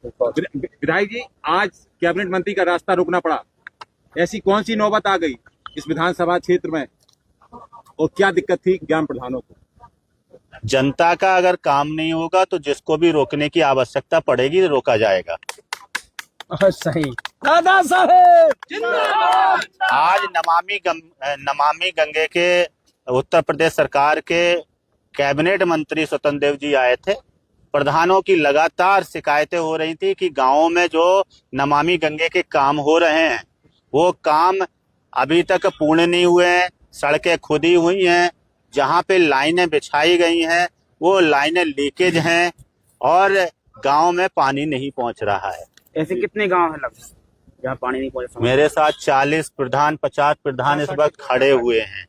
विधायक जी, आज कैबिनेट मंत्री का रास्ता रोकना पड़ा, ऐसी कौन सी नौबत आ गई इस विधानसभा क्षेत्र में और क्या दिक्कत थी ग्राम प्रधानों को? जनता का अगर काम नहीं होगा तो जिसको भी रोकने की आवश्यकता पड़ेगी रोका जाएगा। सही दादा साहेब जिंदाबाद। आज नमामि गंगे के उत्तर प्रदेश सरकार के कैबिनेट मंत्री स्वतंत्र देव जी आए थे। प्रधानों की लगातार शिकायतें हो रही थी कि गांवों में जो नमामि गंगे के काम हो रहे हैं वो काम अभी तक पूर्ण नहीं हुए हैं। सड़कें खुदी हुई हैं, जहां पे लाइनें बिछाई गई हैं वो लाइनें लीकेज हैं और गांव में पानी नहीं पहुंच रहा है। ऐसे कितने गांव हैं लगभग जहाँ पानी नहीं पहुंचा? मेरे साथ 40 प्रधान 50 प्रधान इस वक्त खड़े हुए हैं।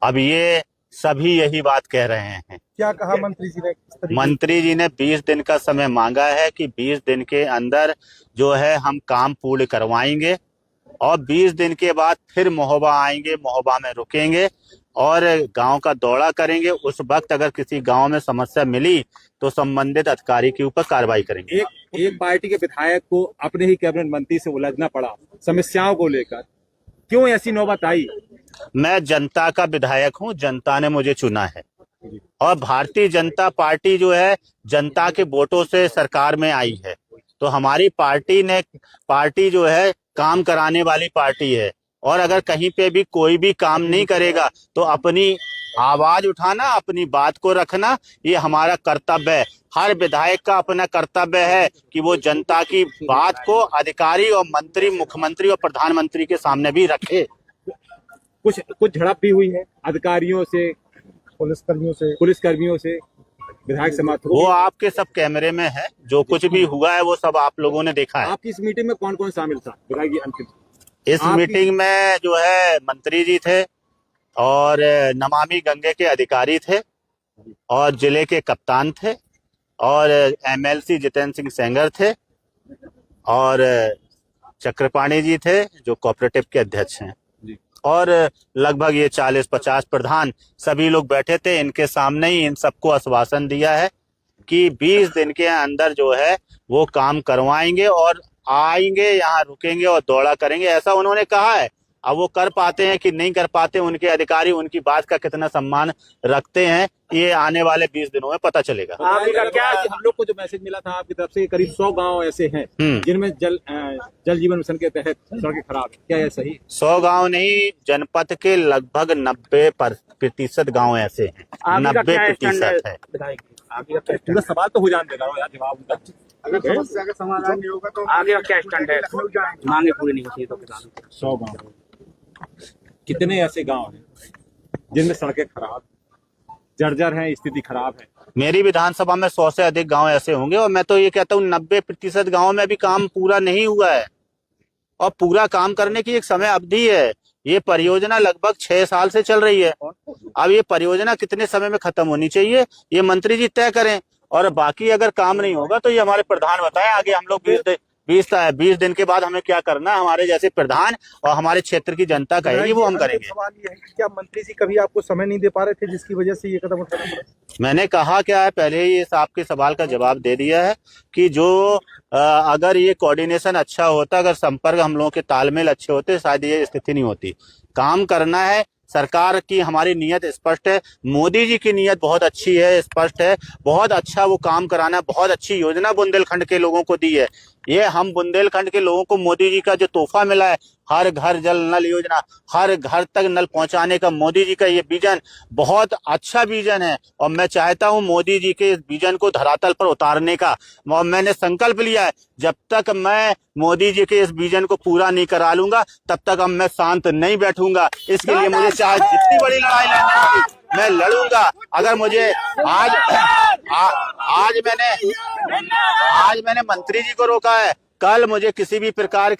अब ये सभी यही बात कह रहे हैं। क्या कहा मंत्री जी ने? मंत्री जी ने 20 दिन का समय मांगा है कि 20 दिन के अंदर जो है हम काम पूर्ण करवाएंगे और 20 दिन के बाद फिर महोबा आएंगे, महोबा में रुकेंगे और गांव का दौरा करेंगे। उस वक्त अगर किसी गांव में समस्या मिली तो संबंधित अधिकारी के ऊपर कार्रवाई करेंगे। एक पार्टी के विधायक को अपने ही कैबिनेट मंत्री से उलझना पड़ा समस्याओं को लेकर, क्यों ऐसी नौबत आई? मैं जनता का विधायक हूं, जनता ने मुझे चुना है और भारतीय जनता पार्टी जो है जनता के वोटों से सरकार में आई है। तो हमारी पार्टी जो है काम कराने वाली पार्टी है और अगर कहीं पे भी कोई भी काम नहीं करेगा तो अपनी आवाज उठाना, अपनी बात को रखना, ये हमारा कर्तव्य है। हर विधायक का अपना कर्तव्य है कि वो जनता की बात को अधिकारी और मंत्री, मुख्यमंत्री और प्रधानमंत्री के सामने भी रखे। कुछ झड़प भी हुई है अधिकारियों से, पुलिसकर्मियों से विधायक समर्थकों। वो आपके सब कैमरे में है, जो कुछ भी हुआ है वो सब आप लोगों ने देखा है। आपकी इस मीटिंग में कौन कौन शामिल था विधायक जी? अंतिम इस मीटिंग में जो है मंत्री जी थे और नमामि गंगे के अधिकारी थे और जिले के कप्तान थे और एमएलसी जितेंद्र सिंह सेंगर थे और चक्रपाणी जी थे जो कोऑपरेटिव के अध्यक्ष हैं और लगभग ये 40-50 प्रधान सभी लोग बैठे थे। इनके सामने ही इन सबको आश्वासन दिया है कि 20 दिन के अंदर जो है वो काम करवाएंगे और आएंगे, यहाँ रुकेंगे और दौरा करेंगे, ऐसा उन्होंने कहा है। अब वो कर पाते हैं कि नहीं कर पाते, उनके अधिकारी उनकी बात का कितना सम्मान रखते हैं, ये आने वाले 20 दिनों में पता चलेगा। क्या हम लोग को जो मैसेज मिला था आपकी तरफ से, करीब 100 गांव ऐसे हैं जिनमें जल जीवन मिशन के तहत सड़कें खराब है, क्या ये सही? 100 गांव नहीं, जनपद के लगभग 90% गाँव ऐसे हैं, 90% है। पूरा सवाल तो हो जाने देगा यार, जवाब उनका। अगर समस्या का समाधान नहीं होगा तो आगे का क्या स्टैंड है? मांगे पूरी नहीं होती तो किसानों को। 100 गांव, कितने ऐसे गांव हैं जिनमें सड़कें खराब, जर्जर है, स्थिति खराब है? मेरी विधानसभा में 100 से अधिक गांव ऐसे होंगे और मैं तो ये कहता हूँ 90% गाँव में भी काम पूरा नहीं हुआ है और पूरा काम करने की एक समय अवधि है। ये परियोजना लगभग 6 साल से चल रही है। अब ये परियोजना कितने समय में खत्म होनी चाहिए ये मंत्री जी तय करें और बाकी अगर काम नहीं होगा तो ये हमारे प्रधान बताएं। आगे हम लोग 20 दिन के बाद हमें क्या करना है, हमारे जैसे प्रधान और हमारे क्षेत्र की जनता कहेगी वो हम करेंगे। सवाल ये है कि क्या मंत्री जी कभी आपको समय नहीं दे पा रहे थे जिसकी वजह से ये कदम उठाना पड़ा? मैंने कहा क्या है, पहले ही इस आपके सवाल का जवाब दे दिया है कि जो अगर ये कोऑर्डिनेशन अच्छा होता, अगर संपर्क हम लोगों के तालमेल अच्छे होते, शायद ये स्थिति नहीं होती। काम करना है, सरकार की हमारी नीयत स्पष्ट है, मोदी जी की नीयत बहुत अच्छी है, स्पष्ट है, बहुत अच्छा वो काम कराना, बहुत अच्छी योजना बुंदेलखंड के लोगों को दी है। ये हम बुंदेलखंड के लोगों को मोदी जी का जो तोहफा मिला है, हर घर जल नल योजना, हर घर तक नल पहुंचाने का मोदी जी का ये विजन बहुत अच्छा विजन है और मैं चाहता हूं मोदी जी के इस विजन को धरातल पर उतारने का। मैंने संकल्प लिया है, जब तक मैं मोदी जी के इस विजन को पूरा नहीं करा लूंगा तब तक अब मैं शांत नहीं बैठूंगा। इसके लिए मुझे चाहे जितनी बड़ी लड़ाई लड़नी होगी मैं लड़ूंगा। अगर मुझे आज मैंने मंत्री जी को रोका है, कल मुझे किसी भी प्रकार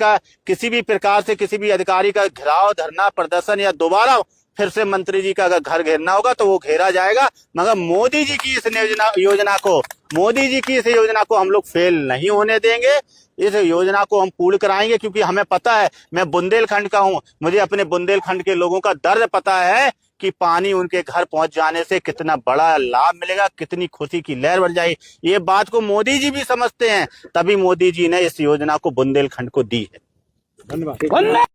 से किसी भी अधिकारी का घेराव, धरना, प्रदर्शन या दोबारा फिर से मंत्री जी का अगर घर घेरना होगा तो वो घेरा जाएगा। मगर मोदी जी की इस योजना को हम लोग फेल नहीं होने देंगे। इस योजना को हम पूर्ण कराएंगे क्योंकि हमें पता है, मैं बुंदेलखंड का हूं, मुझे अपने बुंदेलखंड के लोगों का दर्द पता है कि पानी उनके घर पहुंच जाने से कितना बड़ा लाभ मिलेगा, कितनी खुशी की लहर बढ़ जाएगी। ये बात को मोदी जी भी समझते हैं, तभी मोदी जी ने इस योजना को बुंदेलखंड को दी है। धन्यवाद।